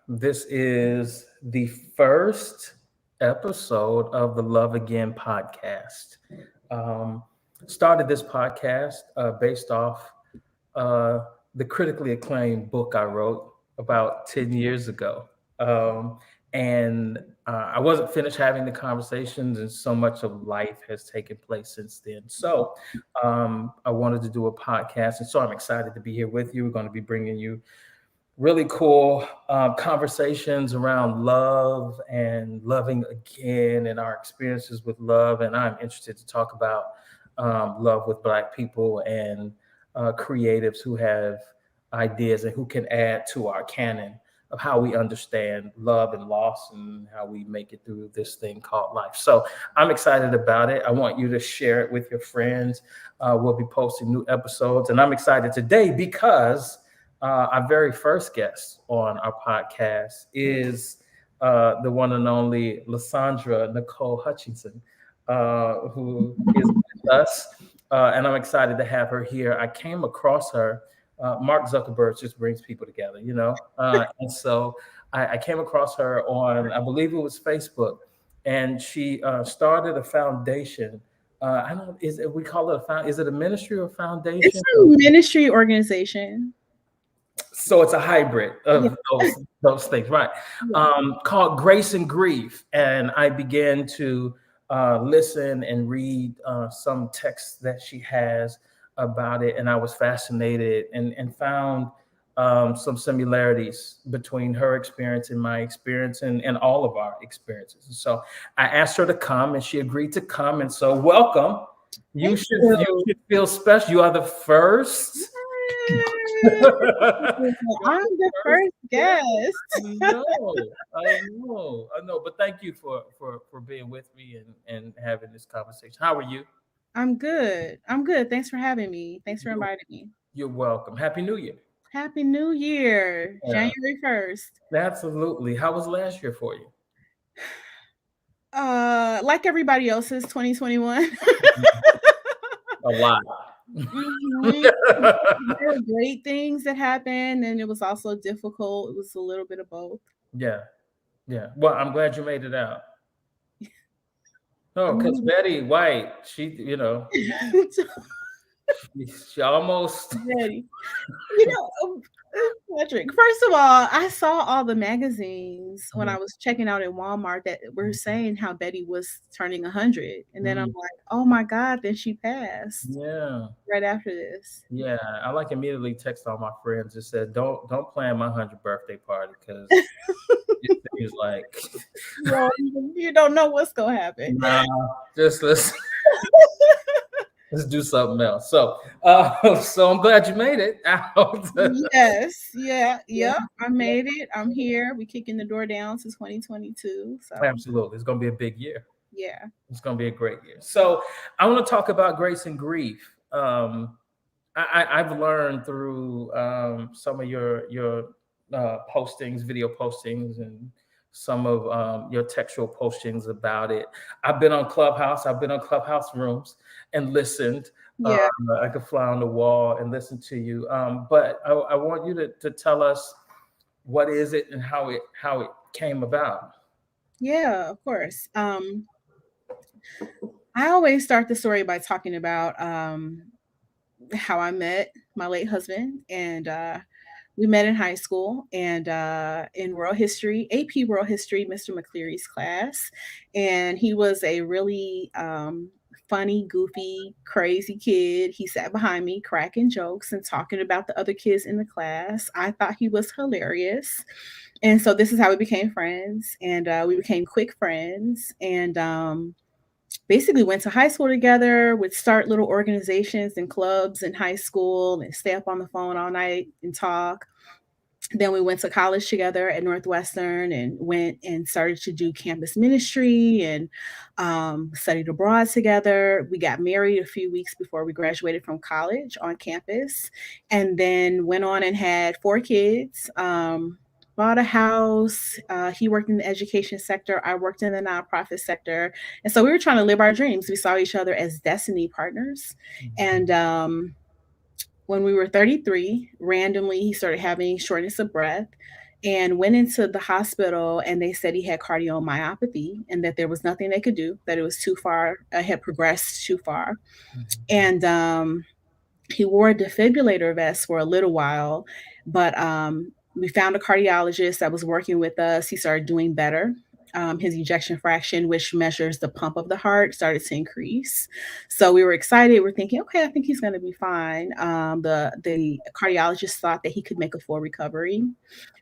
This is the first episode of the Love Again podcast. Um, Started this podcast based off uh, the critically acclaimed book I wrote about 10 years ago. Um, and I wasn't finished having the conversations, and so much of life has taken place since then. So I wanted to do a podcast, and so I'm excited to be here with you. We're going to be bringing you really cool conversations around love and loving again and our experiences with love. And I'm interested to talk about love with Black people and creatives who have ideas and who can add to our canon of how we understand love and loss and how we make it through this thing called life. So I'm excited about it. I want you to share it with your friends. We'll be posting new episodes. And I'm excited today because our very first guest on our podcast is the one and only LaShandra Nicole Hutchinson, who is with us. And I'm excited to have her here. I came across her. Mark Zuckerberg just brings people together, you know? And so I came across her on, I believe it was Facebook, and she started a foundation. I don't, is it, we call it is it a ministry or It's foundation? a ministry organization. So it's a hybrid Yeah. of those things, right? Yeah. Called Grace and Grieve, and I began to listen and read some texts that she has about it, and I was fascinated and found some similarities between her experience and my experience and all of our experiences. And so I asked her to come, and she agreed to come. And so, welcome. Thank You you. should feel special. You are the first. I'm the First first guest. guest. I know. But thank you for being with me and having this conversation. How are you? I'm good. I'm good. Thanks for having me. Thanks for You're, inviting me. you're welcome. Happy New Year. Happy New Year, Yeah, January 1st. absolutely. How was last year for you? Like everybody else's 2021. A lot. Mhm. There were great things that happened, and it was also difficult. It was a little bit of both. Yeah, yeah. Well, I'm glad you made it out. No, because I'm Betty White, she almost. ready. You know, Patrick, first of all, I saw all the magazines when I Mhm, was checking out in Walmart that were saying how Betty was turning 100. And then I'm mhm. like, oh my God, then she passed Yeah. right after this. Yeah, I like immediately text all my friends and said, "Don't plan my 100th birthday party because it seems like You don't know what's going to happen. nah, just let's do something else." So, so I'm glad you made it out. Yes. Yeah. Yeah, Yep. I yeah, made it. I'm here. We kicking the door down to 2022. So, absolutely. It's gonna be a big year. yeah. It's gonna be a great year. So, I want to talk about grace and grief. I've learned through some of your postings, video postings, and some of your textual postings about it. I've been on Clubhouse. I've been on Clubhouse rooms and listened. Um, Yeah. I could fly on the wall and listen to you. But I want you to tell us what is it and how it came about. Yeah. Of course. I always start the story by talking about how I met my late husband, and we met in high school and in world history, AP World History, Mr. McCleary's class, and he was a really funny, goofy, crazy kid. He sat behind me, cracking jokes and talking about the other kids in the class. I thought he was hilarious. And so this is how we became friends, and we became quick friends, and basically went to high school together, would start little organizations and clubs in high school and stay up on the phone all night and talk. Then we went to college together at Northwestern and went and started to do campus ministry and studied abroad together. We got married a few weeks before we graduated from college on campus, and then went on and had 4 kids. Bought a house. He worked in the education sector. I worked in the nonprofit sector. And so we were trying to live our dreams. We saw each other as destiny partners. And when we were 33, randomly he started having shortness of breath. and went into the hospital, and they said he had cardiomyopathy and that there was nothing they could do, that it was too far, had progressed too far. And he wore a defibrillator vest for a little while, but we found a cardiologist that was working with us. He started doing better. His ejection fraction, which measures the pump of the heart, started to increase. So we were excited. We're thinking, okay, I think he's going to be fine. The cardiologist thought that he could make a full recovery.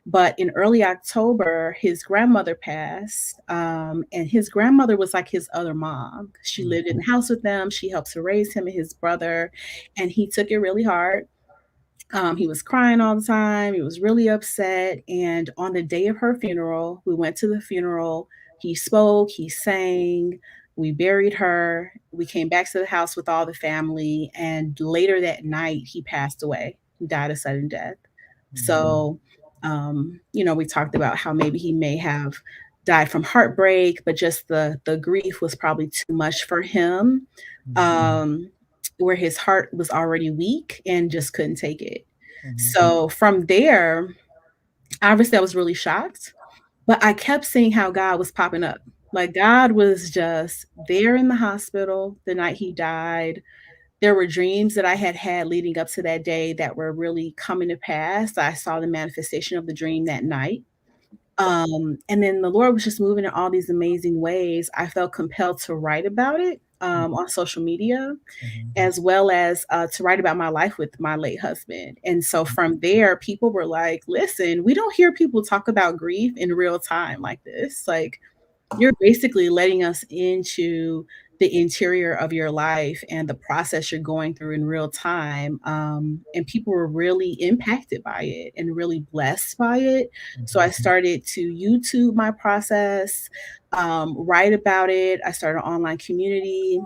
But in early October, his grandmother passed, and his grandmother was like his other mom. She lived in the house with them. She helped to raise him and his brother, and he took it really hard. He was crying all the time. He was really upset. And on the day of her funeral, we went to the funeral. He spoke, he sang, we buried her. We came back to the house with all the family. And later that night, he passed away. He died a sudden death. So, we talked about how maybe he may have died from heartbreak, but just the grief was probably too much for him. Um, where his heart was already weak and just couldn't take it. So from there, obviously I was really shocked, but I kept seeing how God was popping up. Like God was just there in the hospital the night he died. There were dreams that I had had leading up to that day that were really coming to pass. I saw the manifestation of the dream that night. And then the Lord was just moving in all these amazing ways. I felt compelled to write about it on social media, as well as to write about my life with my late husband. And so from there, people were like, listen, we don't hear people talk about grief in real time like this. Like, you're basically letting us into the interior of your life and the process you're going through in real time. And people were really impacted by it and really blessed by it. So I started to YouTube my process, write about it. I started an online community.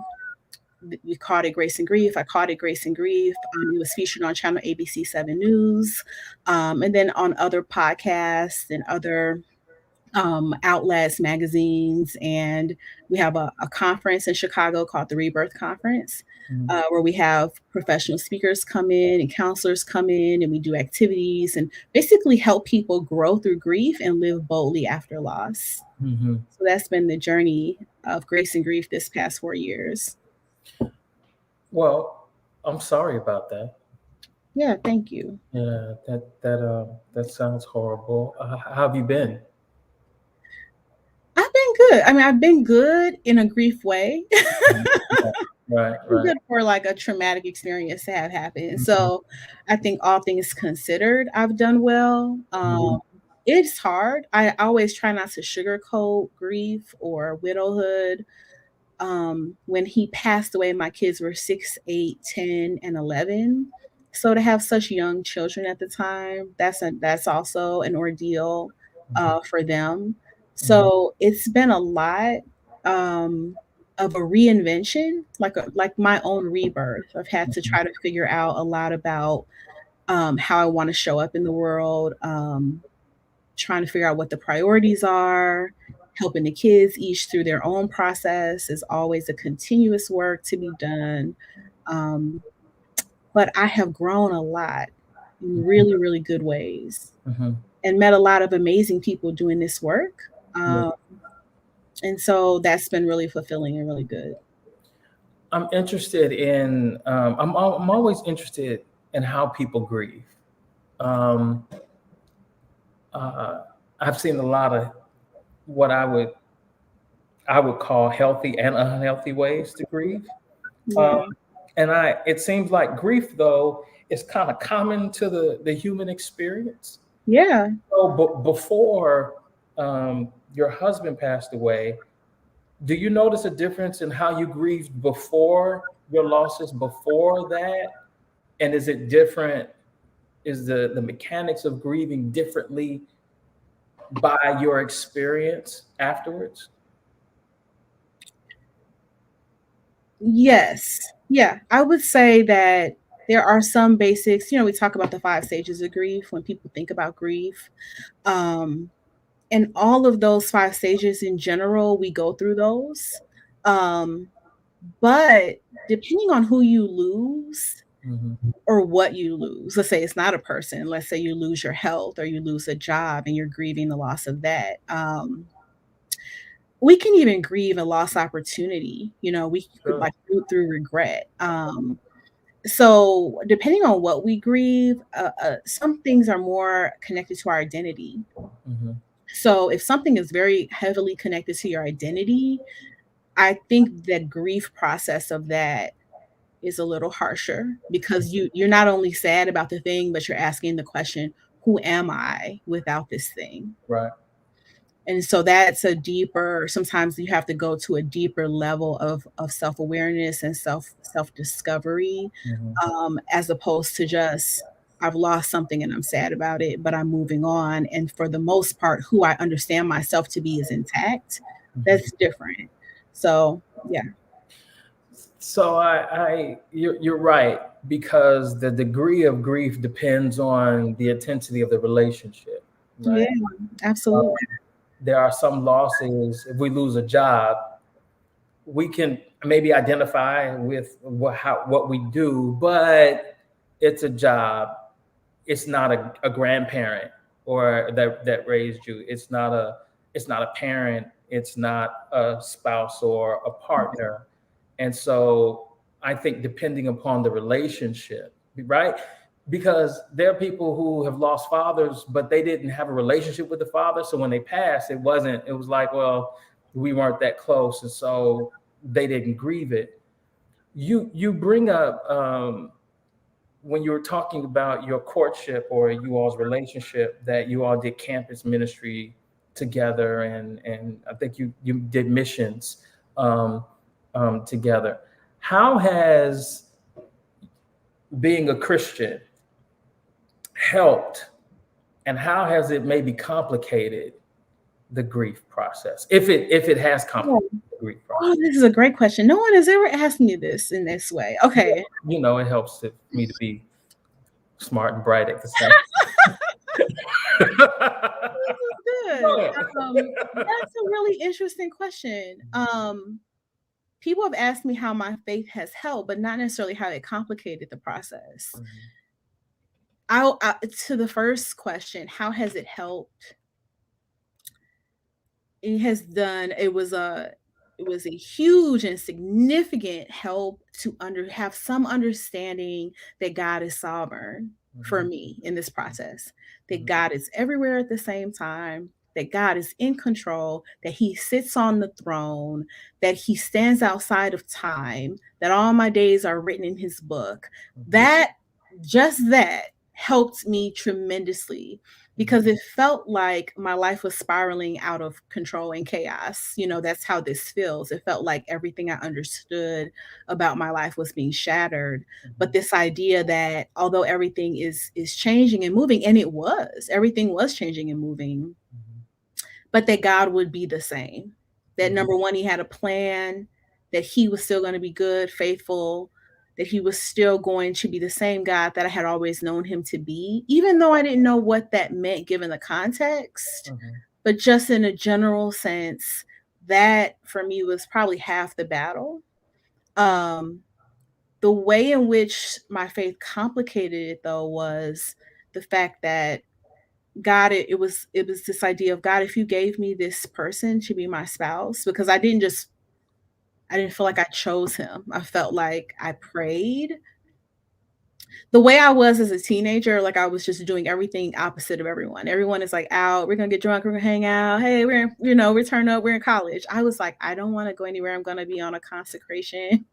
We called it Grace and Grief. I called it Grace and Grief. It was featured on channel ABC 7 News, and then on other podcasts and other outlets, magazines. And we have a conference in Chicago called the Rebirth Conference, where we have professional speakers come in and counselors come in, and we do activities and basically help people grow through grief and live boldly after loss. So that's been the journey of Grace and Grief this past 4 years. Well, I'm sorry about that. Yeah, thank you. Yeah, that sounds horrible. How have you been? I've been good. I mean, I've been good in a grief way. Right, Good for like a traumatic experience to have happened. So I think all things considered, I've done well. It's hard. I always try not to sugarcoat grief or widowhood. When he passed away, my kids were 6, 8, 10, and 11. So to have such young children at the time, that's also an ordeal for them. So it's been a lot of a reinvention, like my own rebirth. I've had to try to figure out a lot about how I want to show up in the world, trying to figure out what the priorities are. Helping the kids each through their own process is always a continuous work to be done. But I have grown a lot in really, really good ways and met a lot of amazing people doing this work. And so that's been really fulfilling and really good. I'm interested in, I'm always interested in how people grieve. I've seen a lot of what I would call healthy and unhealthy ways to grieve. And it seems like grief, though, is kind of common to the human experience. Yeah. So before your husband passed away, do you notice a difference in how you grieved before your losses, before that? And is it different? Is the mechanics of grieving differently by your experience afterwards? Yes. Yeah. I would say that there are some basics. We talk about the 5 stages of grief when people think about grief. And all of those 5 stages in general, we go through those. But depending on who you lose, or what you lose. Let's say it's not a person. Let's say you lose your health or you lose a job and you're grieving the loss of that. We can even grieve a lost opportunity. We could Sure. like through regret. So depending on what we grieve, some things are more connected to our identity. Mm-hmm. So if something is very heavily connected to your identity, I think the grief process of that is a little harsher because you're not only sad about the thing, but you're asking the question, who am I without this thing? Right. And so that's a deeper, sometimes you have to go to a deeper level of self-awareness and self-discovery, Mm-hmm. as opposed to just, I've lost something and I'm sad about it, but I'm moving on. And for the most part, who I understand myself to be is intact. Mm-hmm. That's different. So yeah. So you're right, because the degree of grief depends on the intensity of the relationship, Yeah, right? Um, absolutely. there are some losses. If we lose a job, we can maybe identify with what we do, but it's a job. It's not a grandparent or that raised you. It's not a parent. It's not a spouse or a partner. And so I think depending upon the relationship, right? Because there are people who have lost fathers, but they didn't have a relationship with the father. So when they passed, it was like, well, we weren't that close. And so they didn't grieve it. You bring up, when you were talking about your courtship or you all's relationship, that you all did campus ministry together, and I think you did missions, um, together. How has being a Christian helped, and how has it maybe complicated the grief process, if it has Yeah. complicated the grief Oh, process? this is a great question. No one has ever asked me this in this way. Okay. It helps me to be smart and bright at the same. This is good. Yeah. That's a really interesting question. People have asked me how my faith has helped, but not necessarily how it complicated the process. Mhm. To the first question, how has it helped? It was a huge and significant help to have some understanding that God is sovereign for Mhm. me in this process, that Mhm. God is everywhere at the same time, that God is in control, that he sits on the throne, that he stands outside of time, that all my days are written in his book. Mhm. That helped me tremendously because Mhm. it felt like my life was spiraling out of control and chaos. That's how this feels. It felt like everything I understood about my life was being shattered. But Mhm. this idea that although everything is changing and moving, and everything was changing and moving, Mhm. but that God would be the same. That Mhm. number one, he had a plan, that he was still going to be good, faithful, that he was still going to be the same God that I had always known him to be, even though I didn't know what that meant given the context. Mhm. But just in a general sense, that for me was probably half the battle. Um, the way in which my faith complicated it though was the fact that God, it was this idea of, God, if you gave me this person to be my spouse, because I didn't feel like I chose him. I felt like I prayed. The way I was as a teenager, like I was just doing everything opposite of everyone. Everyone is like out, we're gonna get drunk, we're gonna hang out. Hey, we turn up, we're in college. I was like, I don't want to go anywhere. I'm gonna be on a consecration.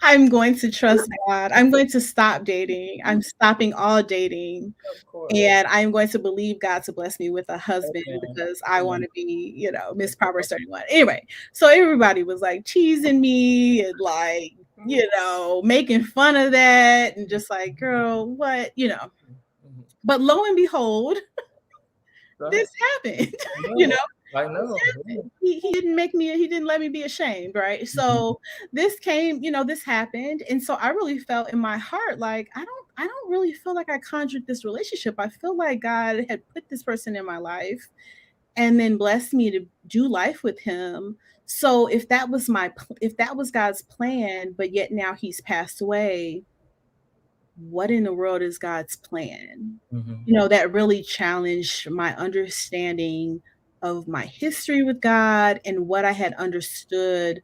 I'm going to trust God. I'm going to stop dating. I'm stopping all dating. Of course. And I'm going to believe God to bless me with a husband Amen. because I want Amen. to be, Miss Proverbs 31. Anyway, so everybody was like teasing me and like, making fun of that and just like, girl, what? Mhm. But lo and behold, Go ahead. this happened. I you know, know. I this know. happened. He didn't let me be ashamed, right? Mhm. So this happened. And so I really felt in my heart like I don't really feel like I conjured this relationship. I feel like God had put this person in my life and then blessed me to do life with him. So if that was God's plan, but yet now he's passed away, what in the world is God's plan? Mhm. You know, that really challenged my understanding of my history with God and what I had understood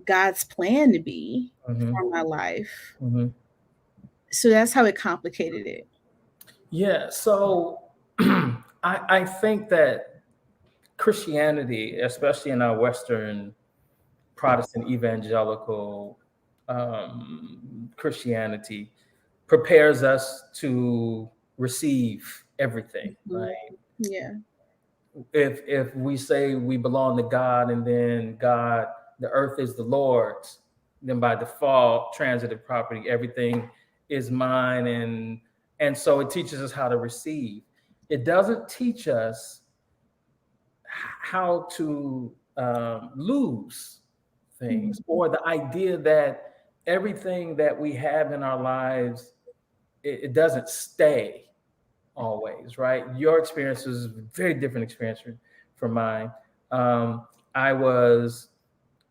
God's plan to be Mhm. for my life. Mhm. So that's how it complicated it. Yeah. So I think that Christianity, especially in our Western Protestant evangelical Christianity, prepares us to receive everything, right? Mhm. Yeah. If we say we belong to God and then God, the earth is the Lord's, then by default, transitive property, everything is mine, and so it teaches us how to receive. It doesn't teach us how to lose things, Mhm. or the idea that everything that we have in our lives, it doesn't stay always, right? Your experience is a very different experience from mine. I was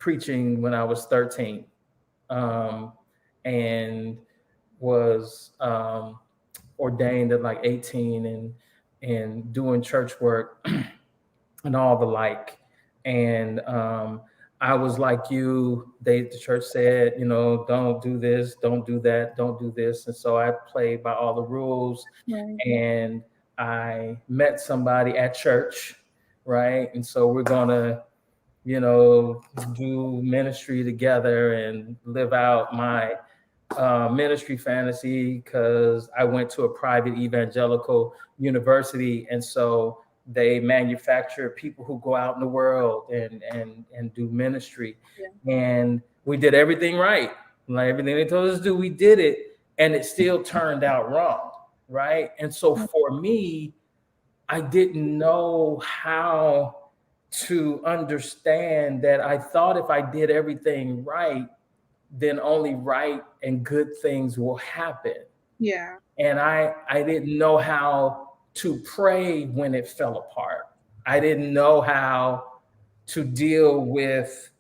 preaching when I was 13, um, and was ordained at like 18, and doing church work and all the like. And I was like you. The church said, don't do this, don't do that, don't do this. And so I played by all the rules. Right. And I met somebody at church, right? And so we're gonna, do ministry together and live out my ministry fantasy, because I went to a private evangelical university, and so they manufacture people who go out in the world and do ministry. Yeah. And we did everything right, like everything they told us to do, we did it, and it still turned out wrong, right? And so Yeah. for me, I didn't know how to understand that. I thought if I did everything right, then only right and good things will happen. Yeah. And I didn't know how to pray when it fell apart. I didn't know how to deal with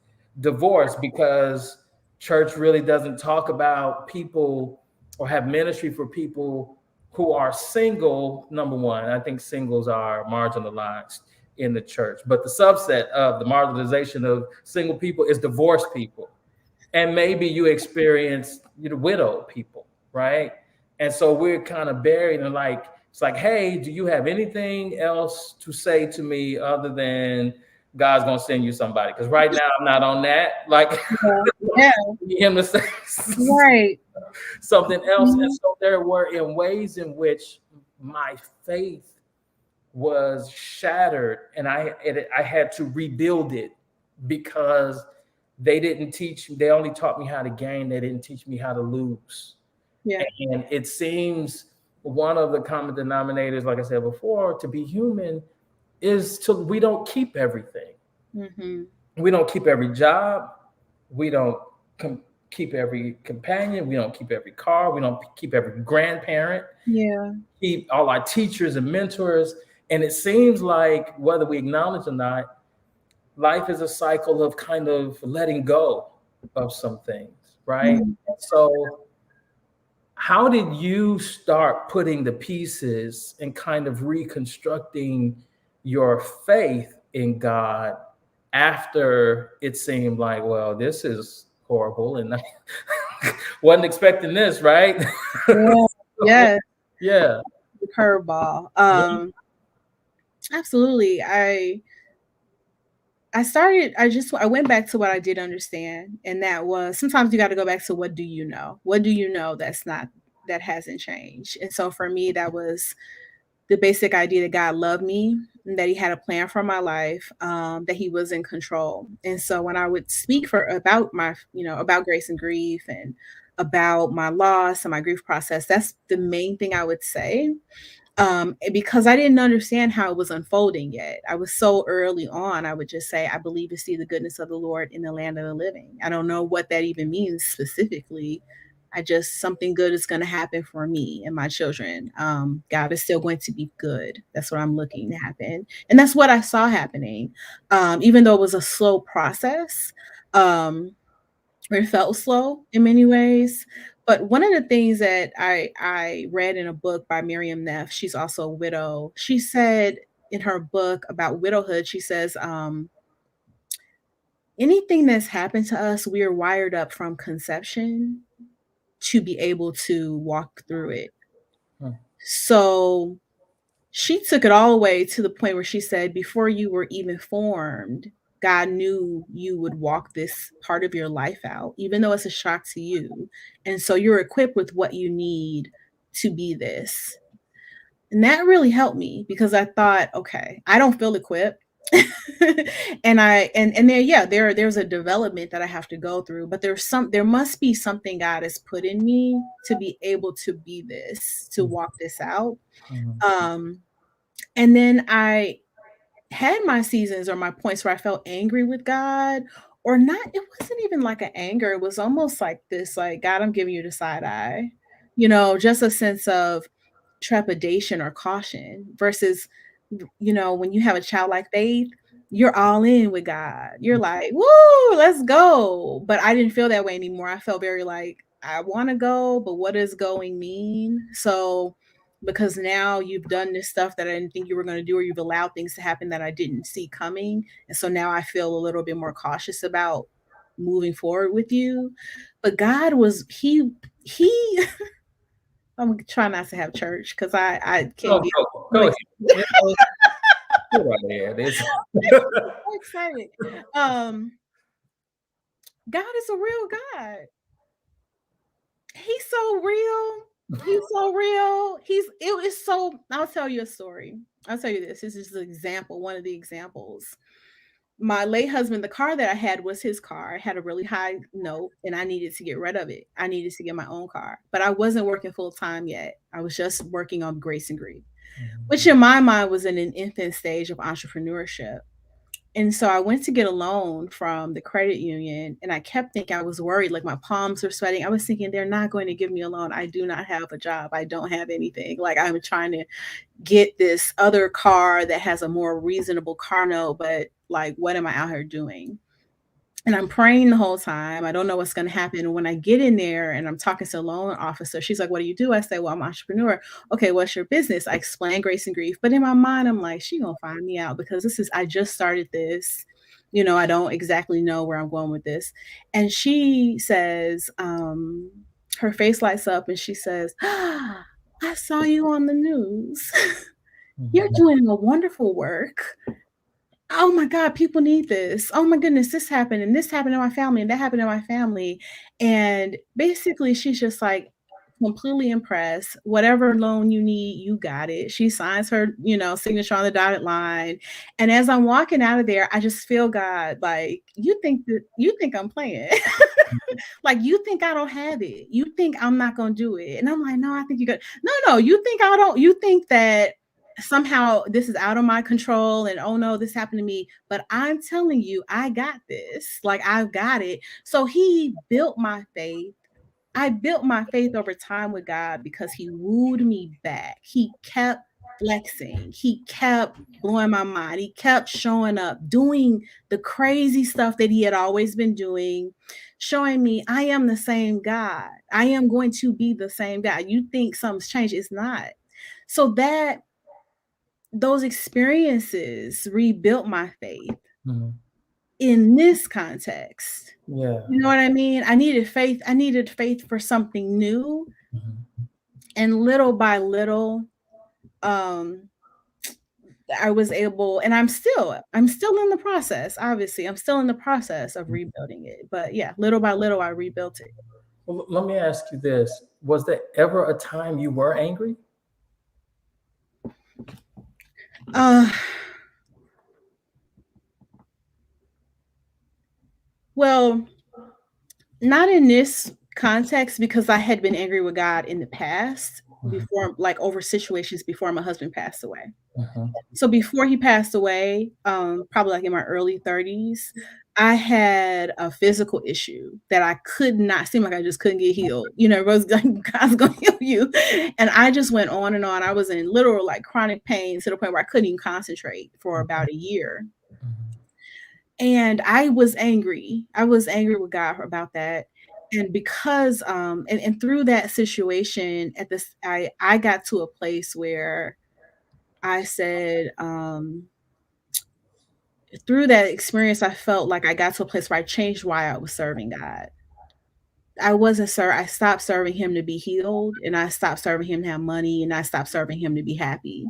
divorce, because church really doesn't talk about people or have ministry for people who are single. Number one, I think singles are marginalized in the church, but the subset of the marginalization of single people is divorced people. And maybe you experience, widow people, right? And so we're kind of buried in, like, it's like, hey, do you have anything else to say to me other than God's gonna send you somebody? Because right now I'm not on that. Like, Yeah. Yeah. him to say Right. something else. And Mhm. so there were in ways in which my faith was shattered, and I had to rebuild it, because they only taught me how to gain, they didn't teach me how to lose. Yeah. And it seems one of the common denominators, like I said before, to be human, is to we don't keep everything. Mhm. We don't keep every job. We don't keep every companion. We don't keep every car. We don't keep every grandparent. Yeah. Keep all our teachers and mentors. And it seems like, whether we acknowledge or not, life is a cycle of kind of letting go of some things, right? Mhm. So how did you start putting the pieces and kind of reconstructing your faith in God after it seemed like, well, this is horrible, and I wasn't expecting this, right? Yeah. So, Yeah. yeah. The curveball. Yeah. Absolutely. I went back to what I did understand, and that was sometimes you got to go back to what do you know? What do you know that hasn't changed? And so for me, that was the basic idea that God loved me, and that He had a plan for my life, that He was in control. And so when I would speak for about my, about grace and grief and about my loss and my grief process, that's the main thing I would say. Because I didn't understand how it was unfolding yet. I was so early on. I would just say, I believe to see the goodness of the Lord in the land of the living. I don't know what that even means specifically, Something good is going to happen for me and my children. God is still going to be good. That's what I'm looking to happen. And that's what I saw happening. Even though it was a slow process, um, it felt slow in many ways. But one of the things that I read in a book by Miriam Neff, she's also a widow. She said in her book about widowhood, she says, anything that's happened to us, we are wired up from conception to be able to walk through it. Hmm. So she took it all the way to the point where she said, before you were even formed, God knew you would walk this part of your life out, even though it's a shock to you. And so you're equipped with what you need to be this. And that really helped me because I thought, okay, I don't feel equipped. And there, yeah, there's a development that I have to go through, but there must be something God has put in me to be able to be this, to walk this out. Mhm. Um, and then I had my seasons or my points where I felt angry with God, or not. It wasn't even like an anger. It was almost like this, like, God, I'm giving you the side eye, just a sense of trepidation or caution versus, when you have a childlike faith, you're all in with God. You're like, woo, let's go. But I didn't feel that way anymore. I felt very like, I want to go, but what does going mean? So, because now you've done this stuff that I didn't think you were going to do, or you've allowed things to happen that I didn't see coming. And so now I feel a little bit more cautious about moving forward with you. But God was, he, I'm trying not to have church because I Go, can't get go ahead. You know, go right ahead. so excited. God is a real God. He's so real. He's so real. It is so. I'll tell you a story. I'll tell you this. This is an example, one of the examples. My late husband, the car that I had was his car. It had a really high note and I needed to get rid of it. I needed to get my own car, but I wasn't working full time yet. I was just working on Grace and Grieve, which in my mind was in an infant stage of entrepreneurship. And so I went to get a loan from the credit union and I kept thinking, I was worried, like my palms were sweating. I was thinking, they're not going to give me a loan. I do not have a job. I don't have anything. Like, I'm trying to get this other car that has a more reasonable car note, but like, what am I out here doing? And I'm praying the whole time. I don't know what's going to happen. And when I get in there and I'm talking to the loan officer, she's like, what do you do? I say, well, I'm an entrepreneur. Okay, what's your business? I explain Grace and Grief. But in my mind, I'm like, she gonna find me out because I just started this. I don't exactly know where I'm going with this. And she says, her face lights up and she says, I saw you on the news. You're doing a wonderful work. Oh my God, people need this. Oh my goodness, this happened and this happened in my family and that happened in my family. And basically, she's just like completely impressed. Whatever loan you need, you got it. She signs her, signature on the dotted line. And as I'm walking out of there, I just feel God like, you think I'm playing. Like, you think I don't have it. You think I'm not gonna do it. And I'm like, no, I think you got no, you think I don't, you think that somehow this is out of my control and oh no, this happened to me. But I'm telling you, I got this. Like, I've got it. So he built my faith. I built my faith over time with God because he wooed me back. He kept flexing. He kept blowing my mind. He kept showing up, doing the crazy stuff that he had always been doing, showing me I am the same God. I am going to be the same God. You think something's changed. It's not. So those experiences rebuilt my faith in this context. Yeah. You know what I mean? I needed faith. I needed faith for something new. And little by little, I was able, and I'm still in the process. Obviously, I'm still in the process of rebuilding it. But yeah, little by little, I rebuilt it. Well, let me ask you this. Was there ever a time you were angry? Well, not in this context because I had been angry with God in the past. before, like over situations before my husband passed away. Mhm. So before he passed away, probably like in my early 30s, I had a physical issue that I could not seem like I just couldn't get healed. You know, Rose, God's gonna heal you. And I just went on and on. I was in literal like chronic pain to the point where I couldn't even concentrate for about a year. And I was angry. I was angry with God about that. And because and through that situation at this I got to a place where I said, through that experience, I felt like I got to a place where I changed why I was serving God. I stopped serving him to be healed, and I stopped serving him to have money, and I stopped serving him to be happy.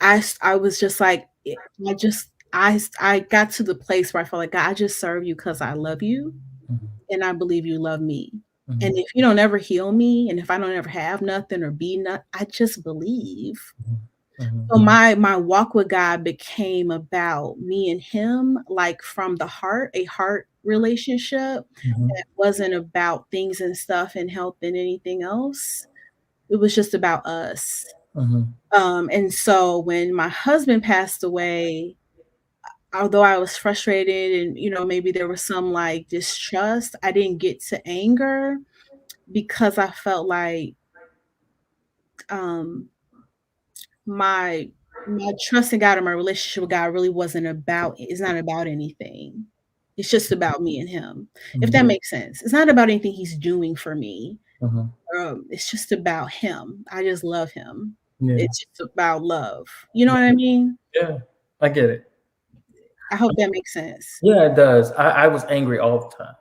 I was just like, I just, I got to the place where I felt like, God, I just serve you because I love you, Mhm. and I believe you love me. Mhm. And if you don't ever heal me, and if I don't ever have nothing or be nothing, I just believe. Mhm. So my walk with God became about me and him, like from the heart, a heart relationship. Mhm. It wasn't about things and stuff and help and anything else. It was just about us. Mhm. And so when my husband passed away, although I was frustrated and maybe there was some like distrust, I didn't get to anger because I felt like um my trust in God and my relationship with God really wasn't about it's not about anything. It's just about me and him, if Mhm. that makes sense. It's not about anything he's doing for me. Mhm. It's just about him. I just love him. Yeah. It's just about love. You know what I mean? Yeah. I get it. I hope that makes sense. Yeah, it does. I was angry all the time.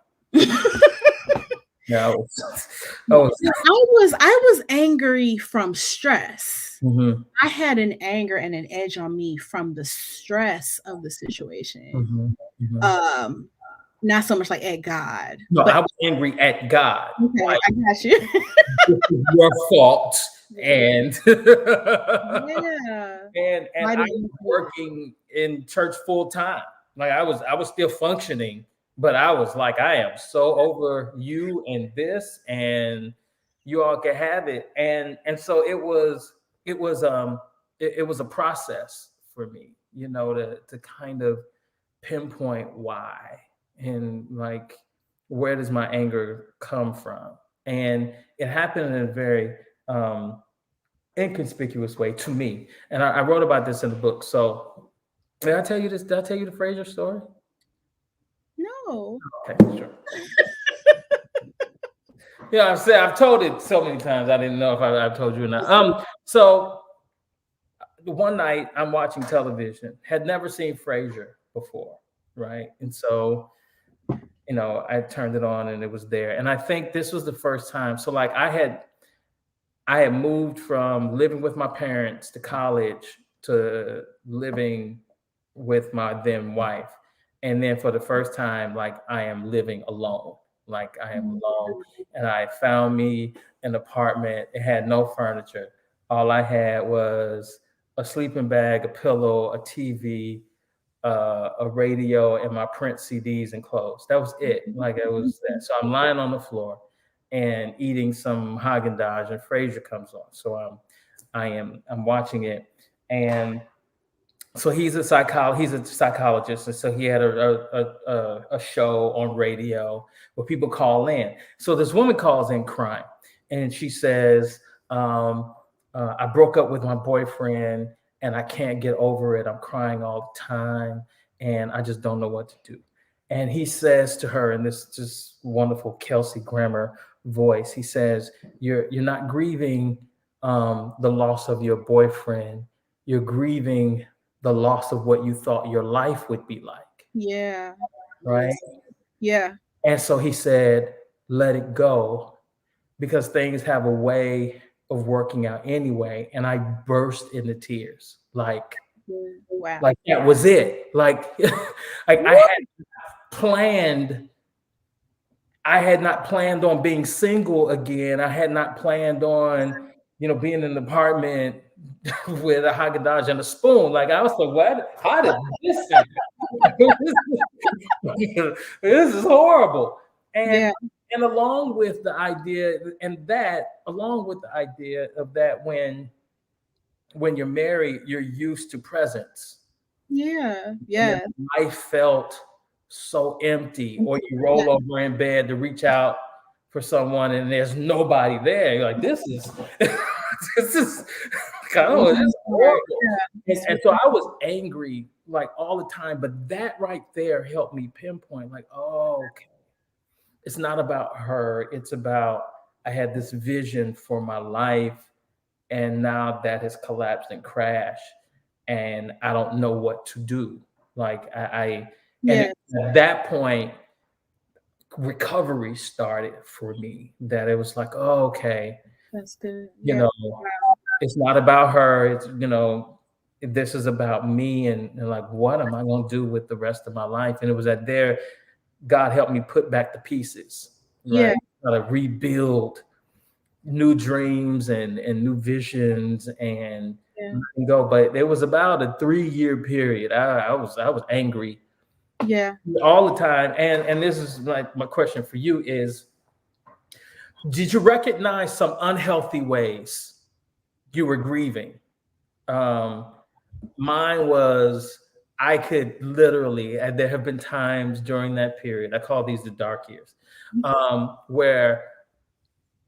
Yeah, I was. I was. I was angry from stress. Mhm. I had an anger and an edge on me from the stress of the situation. Mhm. Mhm. Um, Not so much like at God, No, but I was angry at God. okay, Like, I got you. this is your fault, and Yeah. and Why I did was you do it? working in church full time. Like I was still functioning, but I was like, I am so over you and this, and you all can have it. And so it was a process for me, to kind of pinpoint why and like where does my anger come from. And it happened in a very inconspicuous way to me. And I wrote about this in the book. So did I tell you this? Did I tell you the Fraser story? No. Okay, sure. Yeah, I've told it so many times. I didn't know if I've told you or not. So one night I'm watching television, had never seen Frasier before, right? And so I turned it on and it was there. And I think this was the first time. So like I had moved from living with my parents to college to living with my then wife. And then for the first time, like I am living alone. Like I am alone. And I found me an apartment. It had no furniture. All I had was a sleeping bag, a pillow, a TV, a radio, and my print CDs and clothes. That was it. Like it was that. So I'm lying on the floor and eating some Haagen Dazs, and Frasier comes on. So I'm watching it, and so he's a psychologist, and so he had a show on radio where people call in. So this woman calls in crying, and she says, "I broke up with my boyfriend, and I can't get over it. I'm crying all the time, and I just don't know what to do." And he says to her in this just wonderful Kelsey Grammer voice, he says, "You're not grieving the loss of your boyfriend. You're grieving the loss of what you thought your life would be like," Yeah. right? Yeah. And so he said, "Let it go because things have a way of working out anyway." And I burst into tears. Wow. Like that was it. Like, like planned I had not planned on being single again. I had not planned on, being in an apartment with a Haagen Dazs and a spoon. Like I was like, what? How did this happen? This is horrible. And Yeah. and along with the idea, and that along with the idea of that when you're married, you're used to presence. Yeah. And then Yeah. life felt so empty, or you Yeah. roll over in bed to reach out for someone and there's nobody there. You're like, this is this is kind of, this is Right. horrible. Yeah. And so I was angry like all the time, but that right there helped me pinpoint, like, oh, okay, it's not about her. It's about, I had this vision for my life, and now that has collapsed and crashed, and I don't know what to do. Like and Yes. at that point, recovery started for me. That it was like, oh, okay, That's good. you Yeah. know, it's not about her. It's, this is about me, and like, what am I going to do with the rest of my life? And it was at there, God helped me put back the pieces, Yeah. right? Try to rebuild new dreams and new visions Yeah. and go. But it was about a 3-year period. I was angry Yeah. all the time. And this is like my question for you is, did you recognize some unhealthy ways you were grieving? Um, Mine was, I could literally, and there have been times during that period, I call these the dark years, where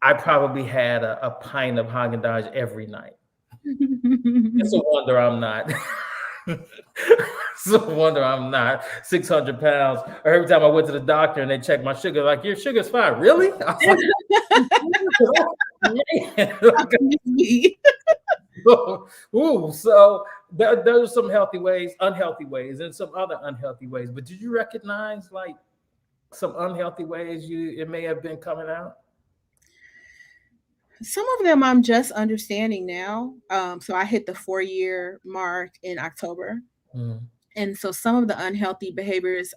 I probably had a pint of Haagen-Dazs every night. It's a wonder I'm not. It's a wonder I'm not 600 pounds. Or every time I went to the doctor and they checked my sugar, like, your sugar's fine. Really? I was like, man. Me. Ooh, so there's some healthy ways, unhealthy ways, and some other unhealthy ways. But did you recognize like some unhealthy ways it may have been coming out? Some of them I'm just understanding now. So I hit the 4-year mark in October. Mm, And so some of the unhealthy behaviors,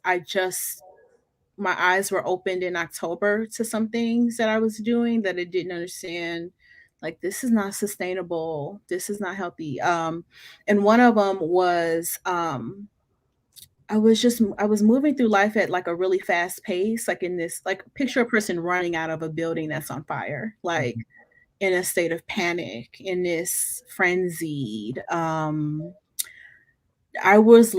my eyes were opened in October to some things that I was doing that I didn't understand. Like, this is not sustainable. This is not healthy. And one of them was, I was moving through life at like a really fast pace, like in this, like picture a person running out of a building that's on fire, like mhm, in a state of panic, in this frenzied, I would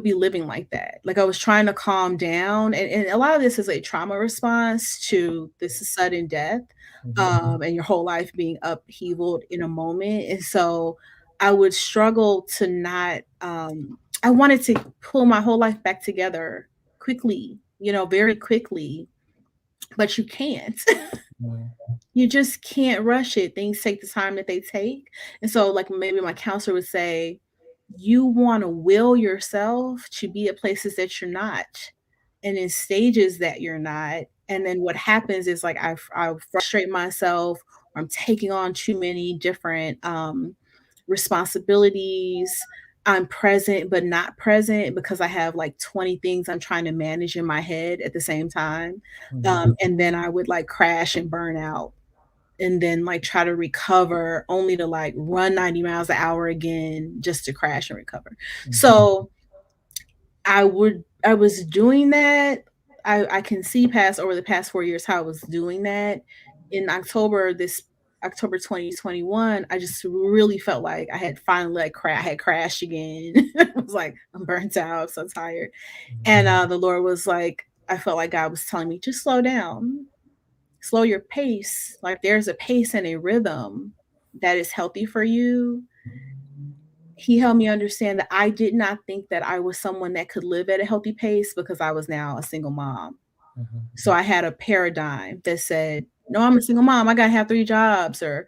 be living like that. Like I was trying to calm down. And a lot of this is a trauma response to this sudden death, mhm, and your whole life being upheavaled in a moment. And so I would struggle to not, I wanted to pull my whole life back together quickly, very quickly, but you can't. mhm, You just can't rush it. Things take the time that they take. And so, like, maybe my counselor would say, you want to will yourself to be at places that you're not and in stages that you're not. And then what happens is like I frustrate myself, or I'm taking on too many different responsibilities. I'm present but not present because I have like 20 things I'm trying to manage in my head at the same time. mhm, And then I would like crash and burn out and then like try to recover only to like run 90 miles an hour again just to crash and recover. mhm, So I was doing that. I can see past over the past 4 years how I was doing that. In October 2021, I just really felt like I had finally like I had crashed again. I was like, I'm burnt out, I'm so tired. And the Lord was like, I felt like God was telling me, just slow down, slow your pace. Like there's a pace and a rhythm that is healthy for you. He helped me understand that I did not think that I was someone that could live at a healthy pace because I was now a single mom. So mhm, I had a paradigm that said, no, I'm a single mom. I got to have 3 jobs, or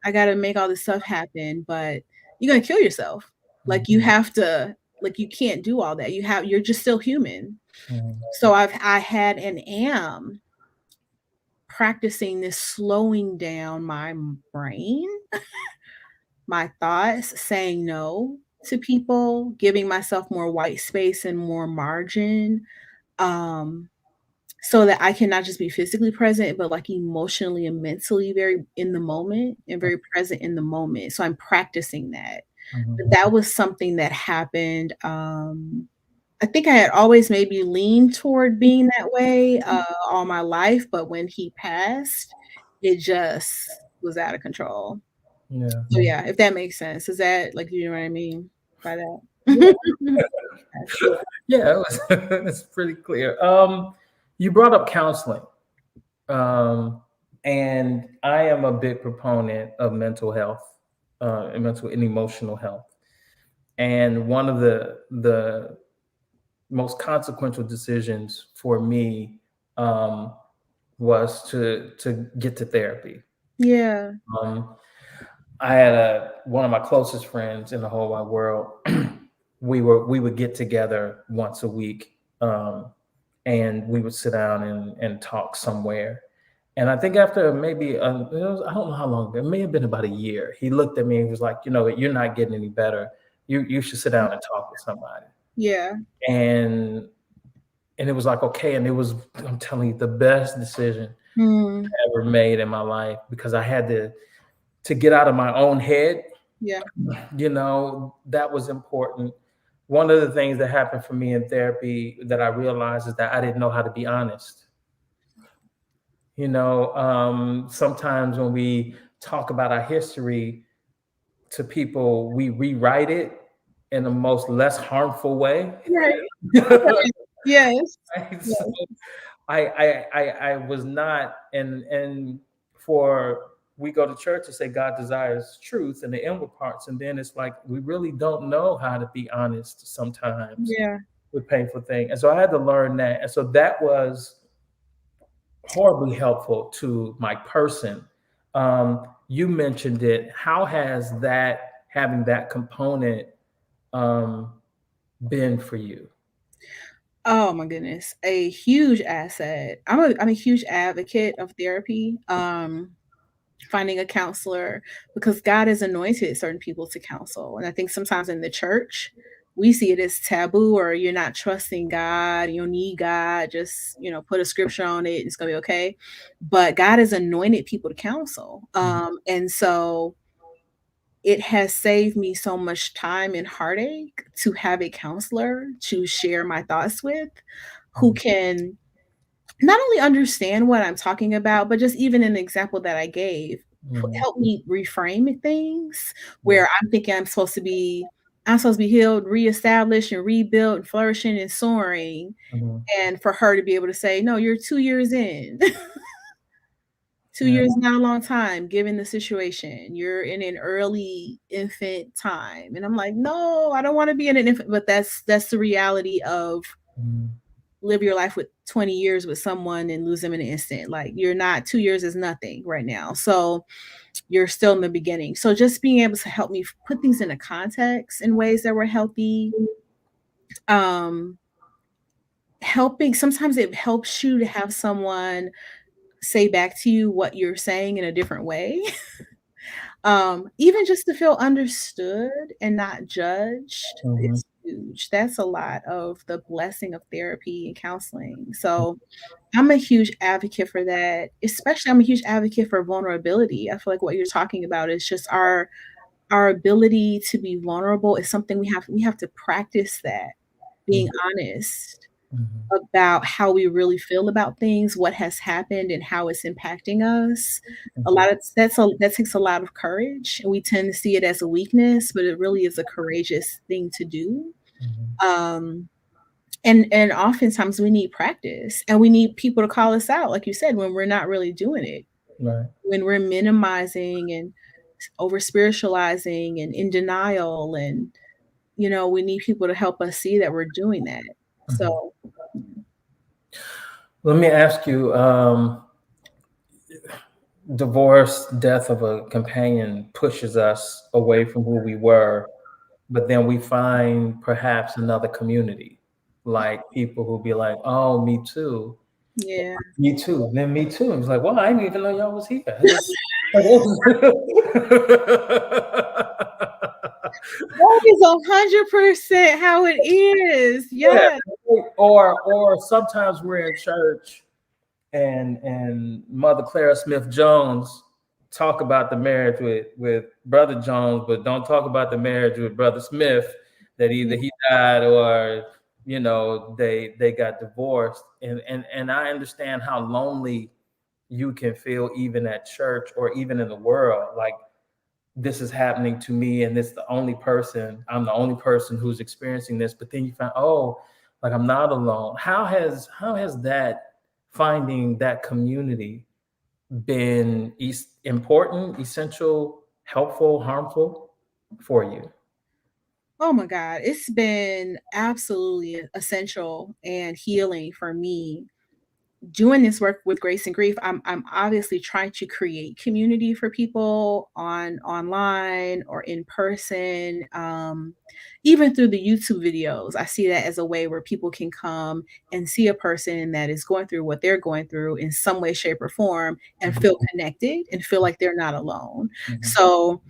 I got to make all this stuff happen, but you're going to kill yourself. Like you mhm, have to, like, you can't do all that. You're just still human. mhm, So I had and am practicing this slowing down my brain, my thoughts, saying no to people, giving myself more white space and more margin, um, so that I can not just be physically present, but like emotionally and mentally very in the moment and very present in the moment. So I'm practicing that. But mhm, that was something that happened. I think I had always maybe leaned toward being that way all my life, but when he passed, it just was out of control. Yeah. So yeah, if that makes sense. Is that like you know what I mean by that? Yeah. That's cool. Yeah, it was, it's pretty clear. You brought up counseling, and I am a big proponent of mental health, and mental and emotional health. And one of the most consequential decisions for me, um, was to get to therapy. Yeah. Um, I had one of my closest friends in the whole wide world. We would get together once a week, and we would sit down and talk somewhere. And I think after maybe I don't know how long, it may have been about a year. He looked at me and was like, you're not getting any better. You should sit down and talk with somebody. Yeah. And and it was like, okay, and it was, I'm telling you, the best decision Mm, I ever made in my life, because I had to get out of my own head. yeah. That was important. One of the things that happened for me in therapy that I realized is that I didn't know how to be honest. Sometimes when we talk about our history to people, we rewrite it in the most less harmful way. Right. Right. Yes. So I was not, and for we go to church and say God desires truth in the inward parts, and then it's like we really don't know how to be honest sometimes Yeah. with painful things, and so I had to learn that, and so that was horribly helpful to my person. You mentioned it. How has that, having that component, um, been for you? Oh my goodness. A huge asset. I'm a huge advocate of therapy. Finding a counselor because God has anointed certain people to counsel. And I think sometimes in the church, we see it as taboo or you're not trusting God, you don't need God, just, put a scripture on it, it's gonna be okay. But God has anointed people to counsel. And so it has saved me so much time and heartache to have a counselor to share my thoughts with who can not only understand what I'm talking about, but just even an example that I gave, Mhm. help me reframe things Yeah. where I'm thinking I'm supposed to be healed, reestablished, and rebuilt, and flourishing and soaring, Mhm. and for her to be able to say, "No, you're 2 years in." 2 Yeah. years is not a long time given the situation. You're in an early infant time. And I'm like, "No, I don't wanna be in an infant," but that's the reality of Mhm. live your life with 20 years with someone and lose them in an instant. Like you're not 2 years is nothing right now. So you're still in the beginning. So just being able to help me put things into context in ways that were healthy. Um Helping sometimes it helps you to have someone say back to you what you're saying in a different way. Even just to feel understood and not judged Mhm. is huge. That's a lot of the blessing of therapy and counseling. So I'm a huge advocate for that, especially I'm a huge advocate for vulnerability. I feel like what you're talking about is just our ability to be vulnerable is something we have to practice that, being Mhm. honest Mhm. about how we really feel about things, what has happened, and how it's impacting us. A Mhm. lot of that takes a lot of courage, and we tend to see it as a weakness, but it really is a courageous thing to do. Mhm. Um, and oftentimes we need practice, and we need people to call us out, like you said, when we're not really doing it, Right. when we're minimizing and over spiritualizing and in denial, and we need people to help us see that we're doing that. Mhm. So Let me ask you, divorce, death of a companion pushes us away from who we were, but then we find perhaps another community, like people who be like, "Oh, me too, yeah. me too, then me too." And it's like, "Well, I didn't even know y'all was here." That is 100% how it is. Yeah, Yes. or sometimes we're in church and Mother Clara Smith Jones talk about the marriage with Brother Jones, but don't talk about the marriage with Brother Smith, that either he died or they got divorced, and I understand how lonely you can feel even at church or even in the world, like this is happening to me and this I'm the only person who's experiencing this. But then you find, oh, like I'm not alone. How has that, finding that community, been important, essential, helpful, harmful for you? Oh my God, it's been absolutely essential and healing for me doing this work with Grace and Grief. I'm obviously trying to create community for people online or in person. Even through the YouTube videos, I see that as a way where people can come and see a person that is going through what they're going through in some way, shape, or form and Mhm, feel connected and feel like they're not alone. mhm, So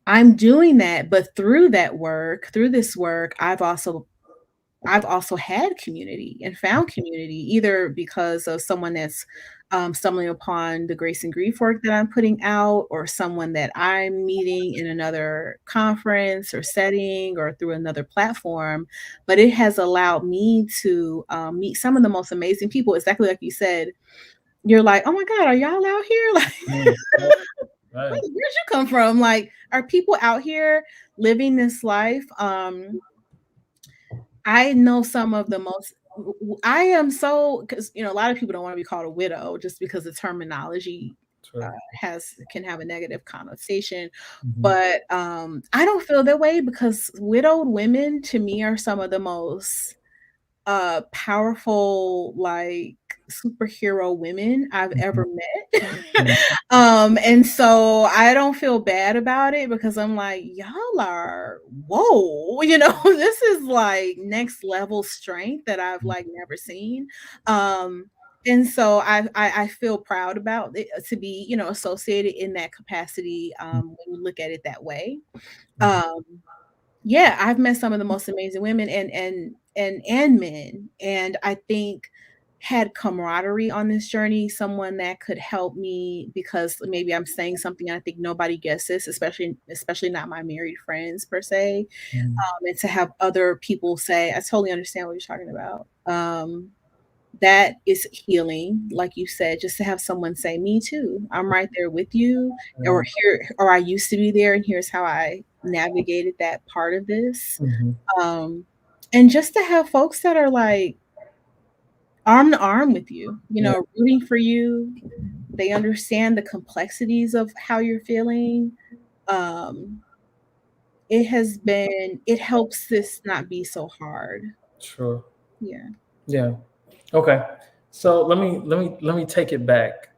I'm doing that, but through this work, I've also had community and found community either because of someone that's stumbling upon the Grace and Grief work that I'm putting out, or someone that I'm meeting in another conference or setting or through another platform. But it has allowed me to meet some of the most amazing people. Exactly like you said, you're like, oh my God, are y'all out here? Like, mhm. Right, right. where'd you come from? Like, are people out here living this life? I know some of the most I am so because a lot of people don't want to be called a widow just because the terminology uh, True. has can have a negative connotation. Mhm, But I don't feel that way because widowed women to me are some of the most powerful, like, superhero women I've ever mhm, met. mhm, And so I don't feel bad about it because I'm like, "Y'all are whoa," "This is, like, next level strength that I've, mhm, like, never seen." Um, and so I feel proud about it to be, associated in that capacity, when you look at it that way. mhm, Um yeah, I've met some of the most amazing women and men, and I think had camaraderie on this journey, someone that could help me because maybe I'm saying something and I think nobody gets this, especially not my married friends per se, mhm. and to have other people say, "I totally understand what you're talking about." That is healing, like you said, just to have someone say, "Me too. I'm right there with you," or Yeah. here or I used to be there and here's how I navigated that part of this. Mhm, Um, and just to have folks that are like arm to arm with you, yeah. rooting for you. They understand the complexities of how you're feeling. Um, it helps this not be so hard. Sure. Yeah. Yeah. Okay. So let me take it back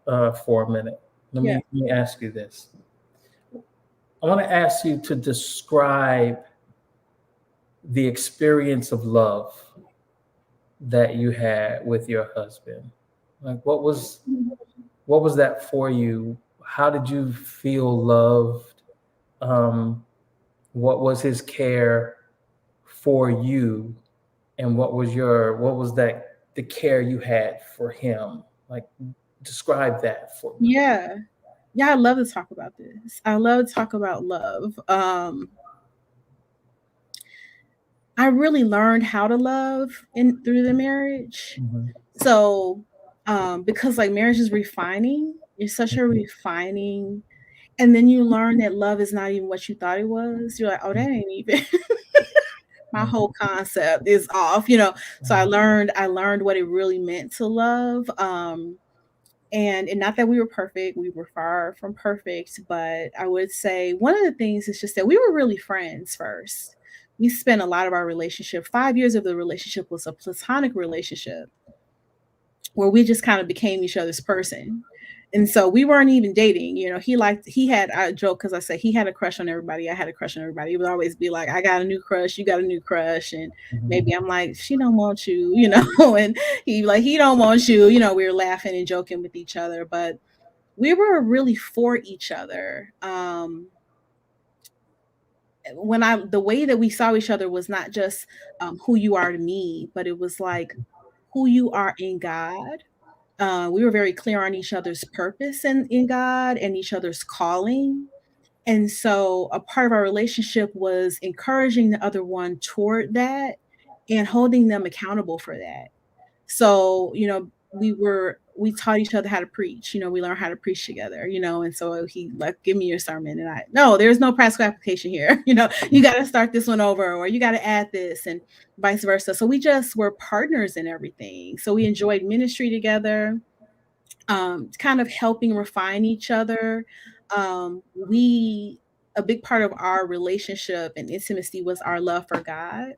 for a minute. Let Yeah. me let me ask you this. I want to ask you to describe the experience of love that you had with your husband. Like what was that for you? How did you feel loved? Um, what was his care for you, and what was the care you had for him? Like, describe that for me. Yeah. Yeah, I love to talk about this. I love to talk about love. I really learned how to love in through the marriage. Mhm, So, because like marriage is refining, it's such a refining, and then you learn that love is not even what you thought it was. You're like, oh, that ain't even my mhm, whole concept is off. So mhm, I learned what it really meant to love. And not that we were perfect, we were far from perfect, but I would say one of the things is just that we were really friends first. We spent a lot of our relationship, 5 years of the relationship was a platonic relationship where we just kind of became each other's person. And so we weren't even dating. He had, I joke because I say he had a crush on everybody. I had a crush on everybody. He would always be like, I got a new crush, you got a new crush. And mhm, maybe I'm like, she don't want and he don't want you. We were laughing and joking with each other, but we were really for each other. The way that we saw each other was not just who you are to me, but it was like who you are in God. We were very clear on each other's purpose in God and each other's calling. And so a part of our relationship was encouraging the other one toward that and holding them accountable for that. So, we taught each other how to preach. We learned how to preach together, and so he like, give me your sermon. And no, there's no practical application here. You got to start this one over, or you got to add this, and vice versa. So we just were partners in everything. So we enjoyed ministry together, kind of helping refine each other. A big part of our relationship and intimacy was our love for God.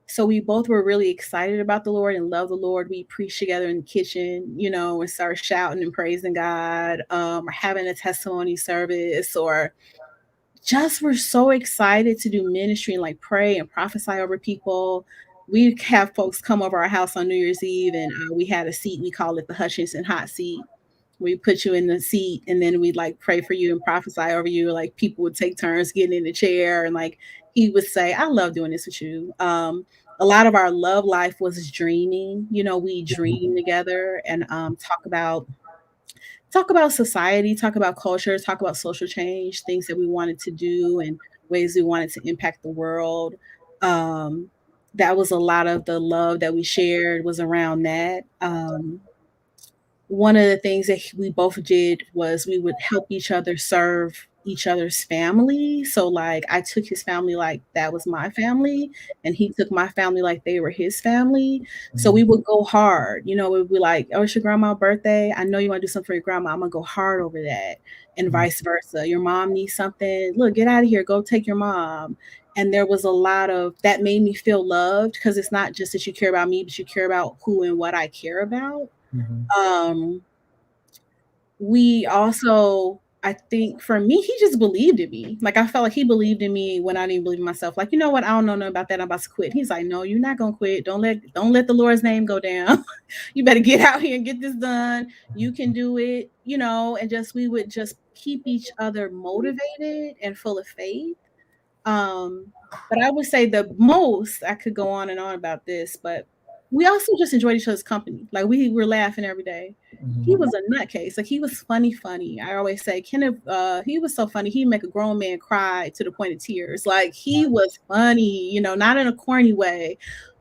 So we both were really excited about the Lord and love the Lord. We preached together in the kitchen, and started shouting and praising God, or having a testimony service, or just we're so excited to do ministry and like pray and prophesy over people. We have folks come over our house on New Year's Eve, and we had a seat. We call it the Hutchinson hot seat. We put you in the seat, and then we'd like pray for you and prophesy over you. Like people would take turns getting in the chair, and like he would say, "I love doing this with you." A lot of our love life was dreaming. We dream together and talk about society, talk about culture, talk about social change, things that we wanted to do, and ways we wanted to impact the world. Um, that was a lot of the love that we shared was around that. One of the things that we both did was we would help each other serve each other's family. So like I took his family like that was my family, and he took my family like they were his family. So we would go hard. We'd be like, "Oh, it's your grandma's birthday. I know you want to do something for your grandma. I'm gonna go hard over that." And vice versa. Your mom needs something. Look, get out of here. Go take your mom. And there was a lot of that made me feel loved, because it's not just that you care about me, but you care about who and what I care about. Um, we also, I think for me, he just believed in me. Like I felt like he believed in me when I didn't believe in myself. Like, you know what? I don't know nothing about that. I'm about to quit. He's like, "No, you're not gonna quit. Don't let the Lord's name go down. You better get out here and get this done. You can do it." And just we would just keep each other motivated and full of faith. Um, but I would say the most I could go on and on about this, but we also just enjoyed each other's company. Like we were laughing every day. He was a nutcase. Like he was funny. I always say, Kenneth, he was so funny. He'd make a grown man cry to the point of tears. Like he was funny, not in a corny way,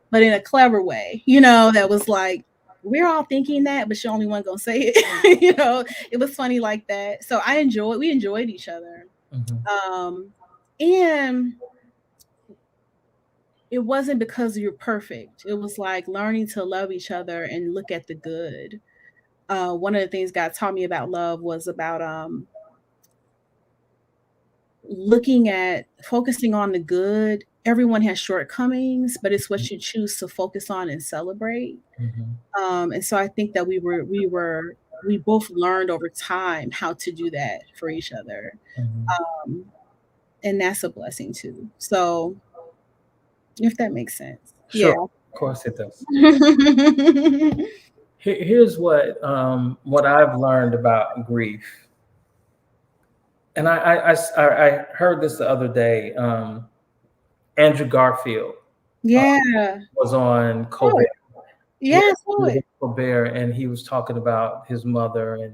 but in a clever way, that was like, we're all thinking that, but you're only one gonna say it. It was funny like that. So we enjoyed each other. And it wasn't because you're perfect. It was like learning to love each other and look at the good. One of the things God taught me about love was about focusing on the good. Everyone has shortcomings, but it's what you choose to focus on and celebrate. And so I think that we both learned over time how to do that for each other. And that's a blessing too. So if that makes sense. Sure, Yeah. of course it does. Here's what I've learned about grief, and I heard this the other day. Andrew Garfield Yeah. was on Oh, Colbert. yeah, He so was on Colbert, and he was talking about his mother,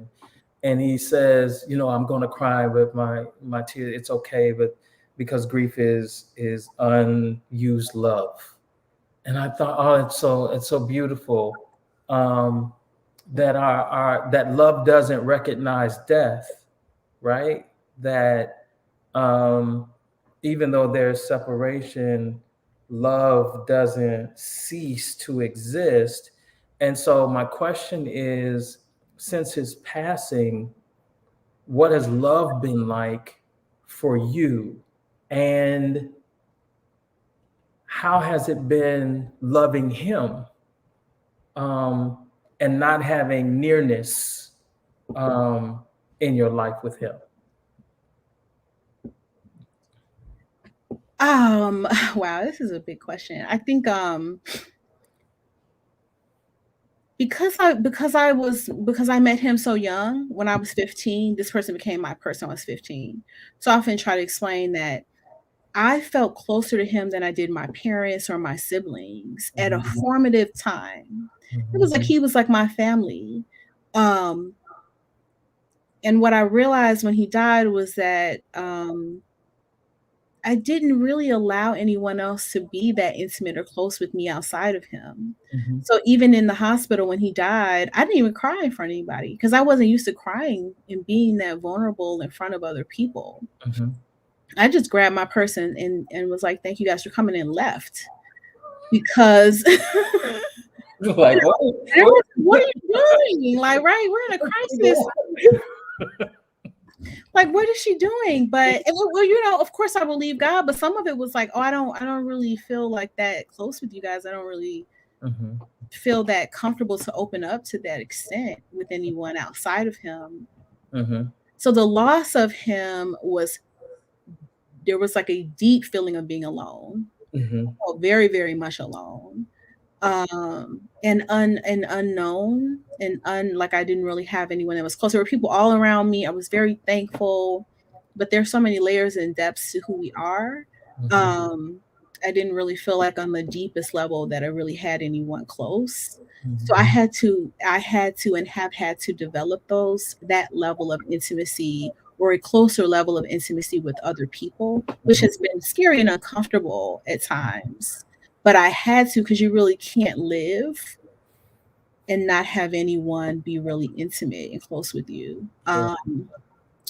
and he says, "I'm going to cry with my tears. It's okay, but because grief is unused love." And I thought, oh, it's so beautiful, that that love doesn't recognize death, right? That um, even though there's separation, love doesn't cease to exist. And so my question is, since his passing, what has love been like for you? And how has it been loving him, um, and not having nearness um, in your life with him? Wow, this is a big question. I think because I met him so young when I was 15, this person became my person when I was 15. So I often try to explain that I felt closer to him than I did my parents or my siblings at a formative time. It was like he was like my family. Um, and what I realized when he died was that I didn't really allow anyone else to be that intimate or close with me outside of him. Mhm. So even in the hospital when he died, I didn't even cry in front of anybody because I wasn't used to crying and being that vulnerable in front of other people. Mhm. I just grabbed my purse and was like, "Thank you guys for coming," and left because Like, there what was, "What are you doing?" Like, right, we're in a you crisis. doing? Like, what is she doing? But well, you know, of course I believe God, but some of it was like, oh, I don't really feel like that close with you guys. I don't really Mhm. feel that comfortable to open up to that extent with anyone outside of him. Mhm. So the loss of him was there was like a deep feeling of being alone. Mhm. I felt very, very much alone. And unknown and like I didn't really have anyone that was close. There were people all around me. I was very thankful, but there's so many layers and depths to who we are. Mhm. Um, I didn't really feel like on the deepest level that I really had anyone close. So Mhm. I had to and have had to develop that level of intimacy or a closer level of intimacy with other people, which has been scary and uncomfortable at times, but I had to because you really can't live and not have anyone be really intimate and close with you Sure.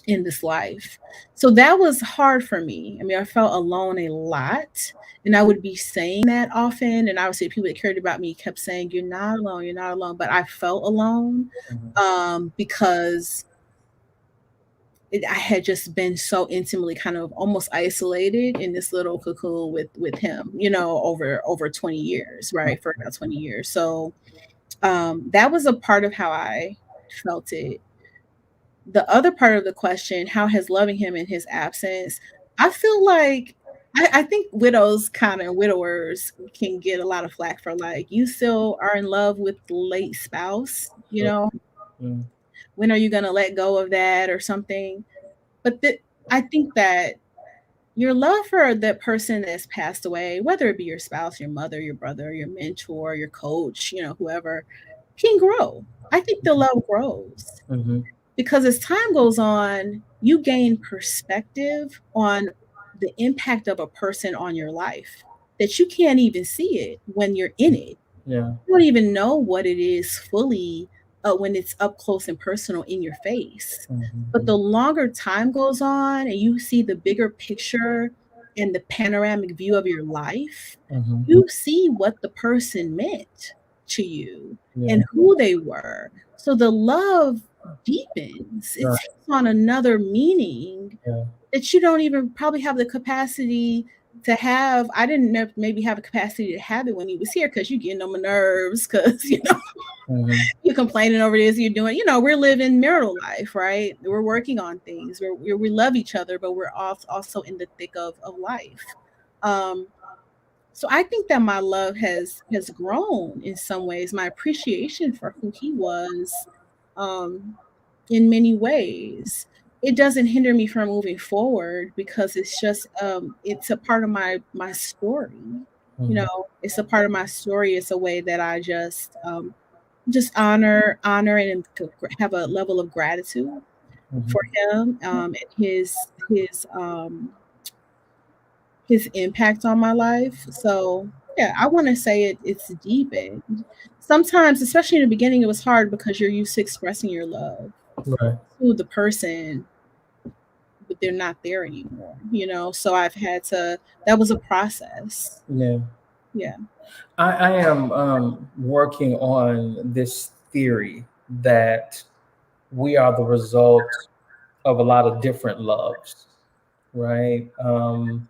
in this life. So that was hard for me. I mean, I felt alone a lot, and I would be saying that often. And obviously, people that cared about me kept saying, "You're not alone. You're not alone." But I felt alone Mhm. because I had just been so intimately kind of almost isolated in this little cocoon with him, you know, over 20 years, right? For about 20 years. So that was a part of how I felt it. The other part of the question, how has loving him in his absence, I feel like I think widows kind of widowers can get a lot of flack for like you still are in love with the late spouse, you Sure. know, Mm. when are you gonna let go of that or something? But I think that your love for that person that's passed away, whether it be your spouse, your mother, your brother, your mentor, your coach, you know, whoever, can grow. I think the love grows Mhm. because as time goes on, you gain perspective on the impact of a person on your life that you can't even see it when you're in it. Yeah. You don't even know what it is fully when it's up close and personal in your face. But Mhm. the longer time goes on and you see the bigger picture and the panoramic view of your life, Mhm. you see what the person meant to you Yeah. and who they were. So the love deepens, it Right. takes on another meaning Yeah. that you don't even probably have the capacity to have. I didn't maybe have a capacity to have it when he was here because you getting on my nerves because you know Mhm. you're complaining over this, you're doing, you know, we're living marital life, right? We're working on things. We love each other, but we're also in the thick of life. Um, so I think that my love has grown in some ways. My appreciation for who he was, um, in many ways. It doesn't hinder me from moving forward because it's just it's a part of my story. You Mhm. know, it's a part of my story. It's a way that I just honor and have a level of gratitude for Mhm. him and his impact on my life. So yeah, I want to say it's deepened. Sometimes, especially in the beginning, it was hard because you're used to expressing your love Right. to the person, but they're not there anymore, you know? So I've had to, that was a process. Yeah. Yeah. I am working on this theory that we are the result of a lot of different loves, right? Um,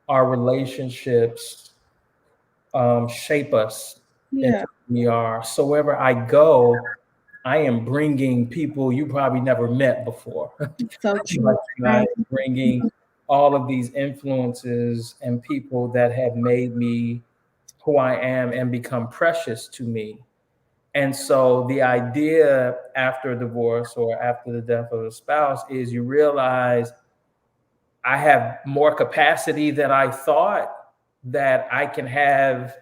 our relationships shape us into Yeah. who we are. So wherever I go, I am bringing people you probably never met before. So Like, true. I am Right. bringing all of these influences and people that have made me who I am and become precious to me. And so the idea after a divorce or after the death of a spouse is you realize I have more capacity than I thought, that I can have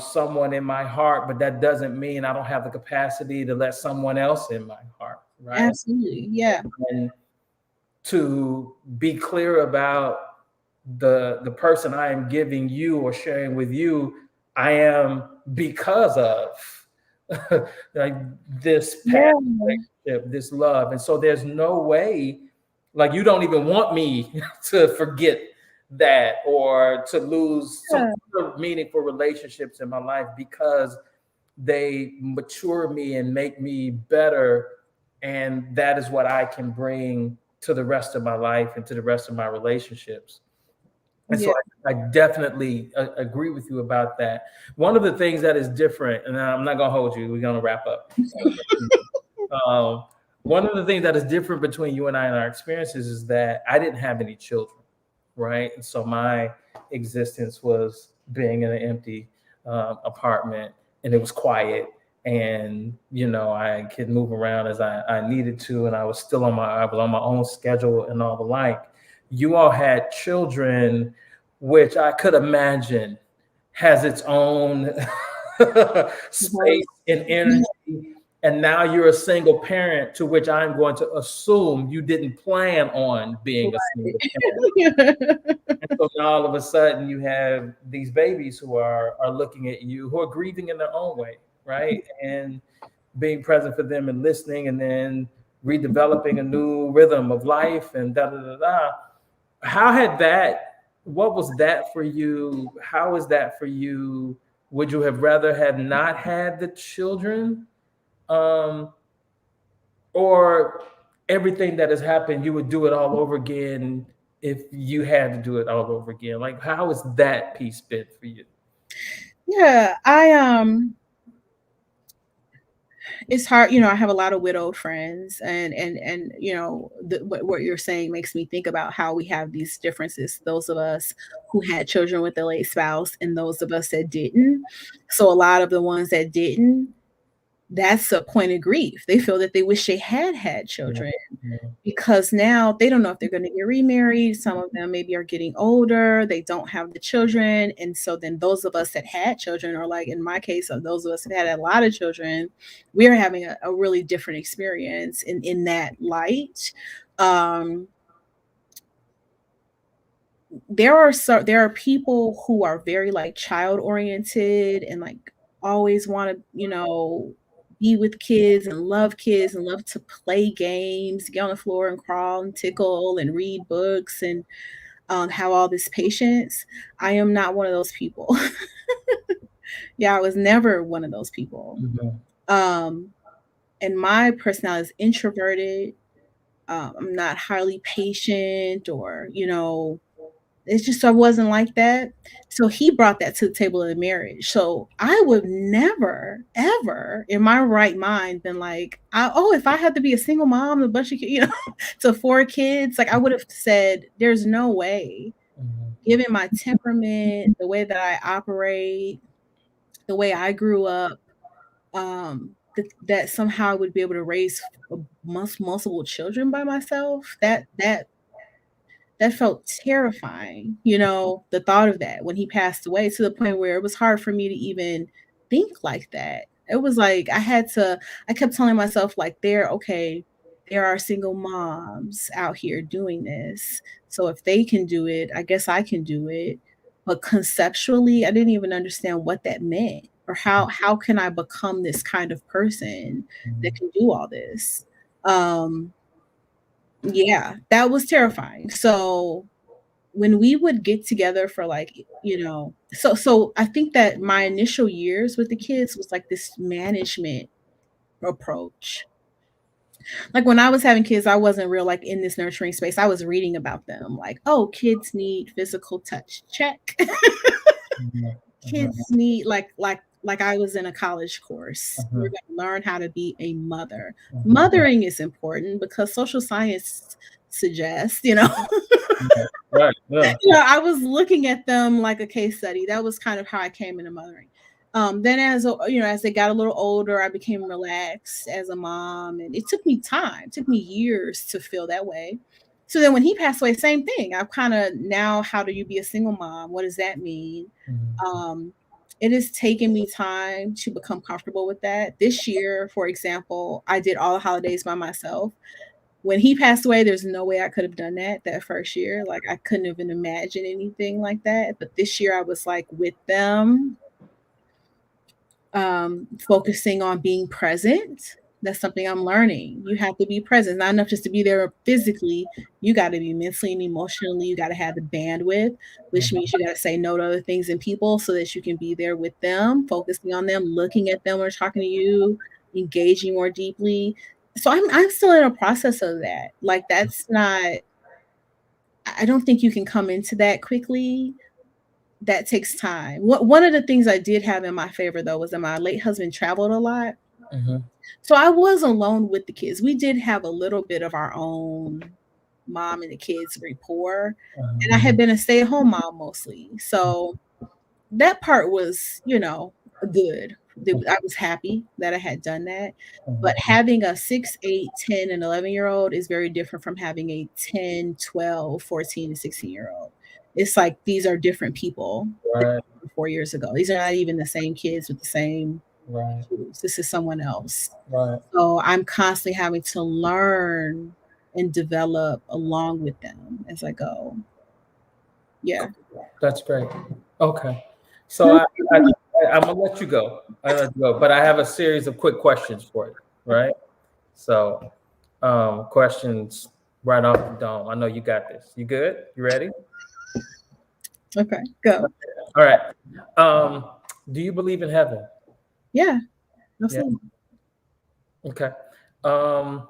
someone in my heart, but that doesn't mean I don't have the capacity to let someone else in my heart, right? Absolutely. Yeah. And to be clear about the person I am giving you or sharing with you, I am because of like this past Yeah. relationship, this love. And so there's no way, like you don't even want me to forget that or to lose some Yeah. other meaningful relationships in my life because they mature me and make me better. And that is what I can bring to the rest of my life and to the rest of my relationships. And so Yeah. I definitely agree with you about that. One of the things that is different, and I'm not going to hold you, we're going to wrap up. Um, one of the things that is different between you and I and our experiences is that I didn't have any children, right? And so my existence was being in an empty apartment, and it was quiet, and I could move around as I needed to, and I was on my own schedule and all the like. You all had children, which I could imagine has its own space and energy, and now you're a single parent, to which I'm going to assume you didn't plan on being a single parent. And so now all of a sudden you have these babies who are looking at you, who are grieving in their own way, right? And being present for them and listening, and then redeveloping a new rhythm of life and da da da da. How had that, what was that for you? How is that for you? Would you have rather have not had the children? Um, or everything that has happened, you would do it all over again if you had to do it all over again? Like, how has that piece been for you? Yeah, it's hard, I have a lot of widowed friends, and what you're saying makes me think about how we have these differences, those of us who had children with a late spouse and those of us that didn't. So a lot of the ones that didn't, that's a point of grief. They feel that they wish they had Yeah, children yeah, because now they don't know if they're going to get remarried. Some of them maybe are getting older, they don't have the children. And so then those of us that had children, or like in my case, of those of us that had a lot of children, we're having a really different experience in that light. Um, there are people who are very like child oriented and like always want to, be with kids and love to play games, get on the floor and crawl and tickle and read books and have all this patience. I am not one of those people. Yeah, I was never one of those people. mhm, Um, and my personality is introverted. I'm not highly patient, or it's just I wasn't like that. So he brought that to the table of the marriage. So I would never, ever in my right mind been like, if I had to be a single mom, a bunch of kids, to 4 kids, like I would have said, there's no way, mhm, given my temperament, the way that I operate, the way I grew up, that somehow I would be able to raise multiple children by myself. That felt terrifying, the thought of that when he passed away, to the point where it was hard for me to even think like that. It was like I kept telling myself, like, there are single moms out here doing this. So if they can do it, I guess I can do it. But conceptually, I didn't even understand what that meant, or how can I become this kind of person that mhm, can do all this. Um, yeah, that was terrifying. So when we would get together for like, so I think that my initial years with the kids was like this management approach. Like when I was having kids, I wasn't real like in this nurturing space. I was reading about them, like, oh, kids need physical touch. Check. mhm, Kids mhm, need like I was in a college course. We're mhm, going to learn how to be a mother. mhm. Mothering is important because social science suggests, Right, right, yeah. I was looking at them like a case study. That was kind of how I came into mothering. Then as they got a little older, I became relaxed as a mom, and it took me time, it took me years to feel that way. So then when he passed away, same thing. I've kind of now, how do you be a single mom? What does that mean? Mhm, Um, it has taken me time to become comfortable with that. This year, for example, I did all the holidays by myself. When he passed away, there's no way I could have done that first year. Like I couldn't even imagine anything like that. But this year I was like with them, focusing on being present. That's something I'm learning. You have to be present. It's not enough just to be there physically. You got to be mentally and emotionally. You got to have the bandwidth, which Mhm. means you got to say no to other things and people so that you can be there with them, focusing on them, looking at them when they're talking to you, engaging more deeply. So I'm still in a process of that. Like that's not. I don't think you can come into that quickly. That takes time. One of the things I did have in my favor though was that my late husband traveled a lot. Mhm. So I was alone with the kids. We did have a little bit of our own mom and the kids rapport. And I had been a stay-at-home mom mostly. So that part was, good. I was happy that I had done that. But Mhm. having a 6, 8, 10, and 11-year-old is very different from having a 10, 12, 14, and 16-year-old. It's like these are different people than Right. 4 years ago. These are not even the same kids with the same Right. issues. This is someone else. Right. So I'm constantly having to learn and develop along with them as I go. Yeah. That's great. Okay. So I'm gonna let you go. I let you go, but I have a series of quick questions for you. Right. So, questions right off the dome. I know you got this. You good? You ready? Okay, go. All right. Um, do you believe in heaven? Yeah, Yeah. absolutely. Okay. Um,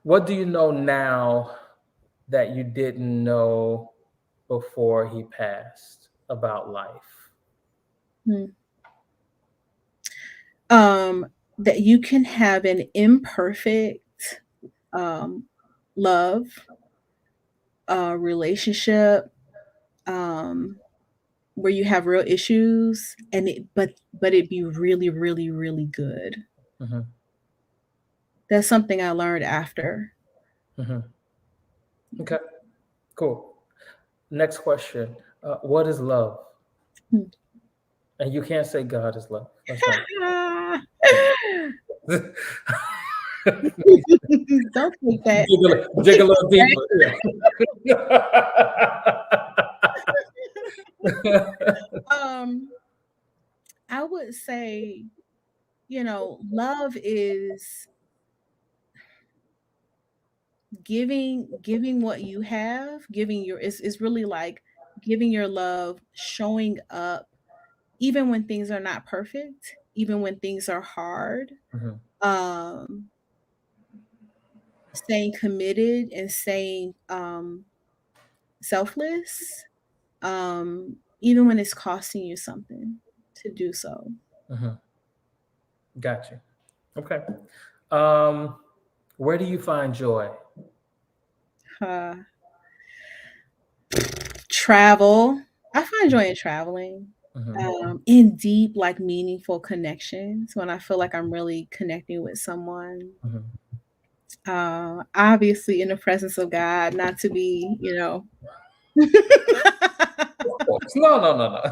what do you know now that you didn't know before he passed about life? Hmm. That you can have an imperfect um, love, relationship, um, where you have real issues, and but it be really, really, really good. Hmm. That's something I learned after. Hmm. Okay. Cool. Next question. What is love? Hmm. And you can't say God is love. That's not. Don't take that. Dig a little deeper. Yeah. um, I would say, love is giving what you have, giving your is really like giving your love, showing up even when things are not perfect, even when things are hard. Mhm. Um, staying committed and staying selfless, even when it's costing you something to do so. Mhm. Gotcha. Okay. Um, where do you find joy? Uh, travel. I find joy in traveling. Mhm. In deep, like meaningful connections when I feel like I'm really connecting with someone. Mhm. Obviously in the presence of God, not to be, Of course. No, no, no, no.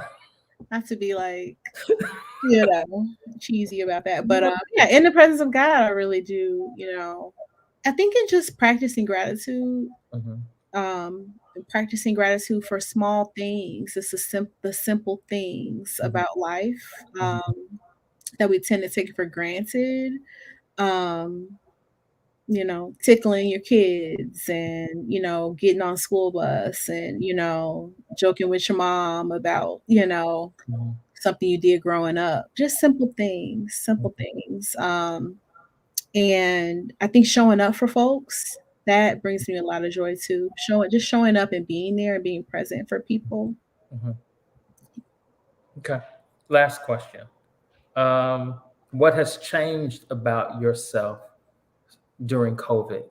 not to be like, cheesy about that. But yeah, in the presence of God, I really do, I think in just Mhm. and practicing gratitude for small things. It's the simple things Mhm. about life Mhm. that we tend to take for granted. Um, tickling your kids and, getting on school bus and, joking with your mom about, Mhm. something you did growing up. Just simple things, simple Mhm. things. And I think showing up for folks, that brings me a lot of joy too. Showing up and being there and being present for people. Mhm. Okay. Last question. Um, what has changed about yourself during COVID,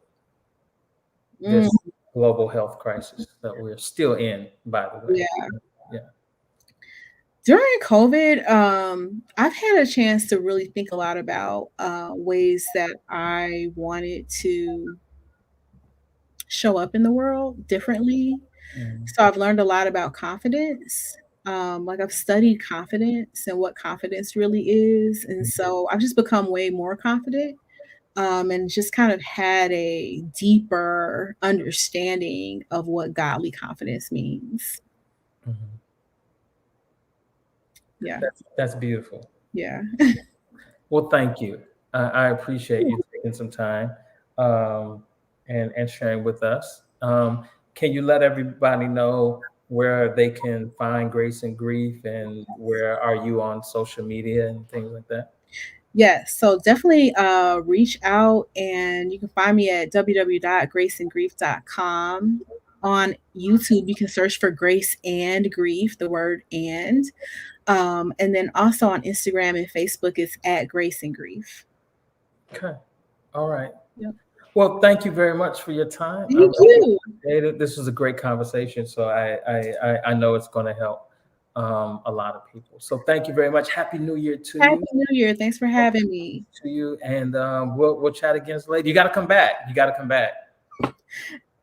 Mm, this global health crisis that we're still in, by the way? yeah. Yeah. During COVID, I've had a chance to really think a lot about ways that I wanted to show up in the world differently. Mhm. So I've learned a lot about confidence. Like I've studied confidence and what confidence really is. And so I've just become way more confident. and just kind of had a deeper understanding of what godly confidence means. Mhm. Yeah. That's beautiful. Yeah. Well, thank you. I appreciate you taking some time um, and sharing with us. Can you let everybody know where they can find Grace and Grief, and where are you on social media and things like that? Yes, so definitely reach out, and you can find me at www.graceandgrief.com. On YouTube, you can search for Grace and Grief, the word and then also on Instagram and Facebook, it's at Grace and Grief. Okay. All right. Yep. Well, thank you very much for your time. I Thank really you. appreciate it. This was a great conversation, so I know it's going to help a lot of people. So thank you very much. Happy New Year to Happy you. New Year. Thanks for having me. To you, and we'll chat again later. You got to come back. You got to come back.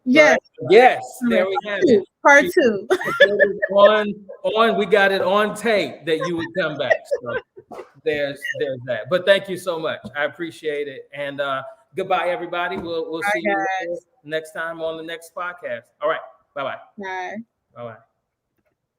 Yes. Right? Yes. All There right. we have it. Part two. On. We got it on tape that you would come back. So there's that. But thank you so much. I appreciate it. And goodbye, everybody. We'll see Bye, you guys. next time on the next podcast. All right. Bye bye. Bye. Bye bye.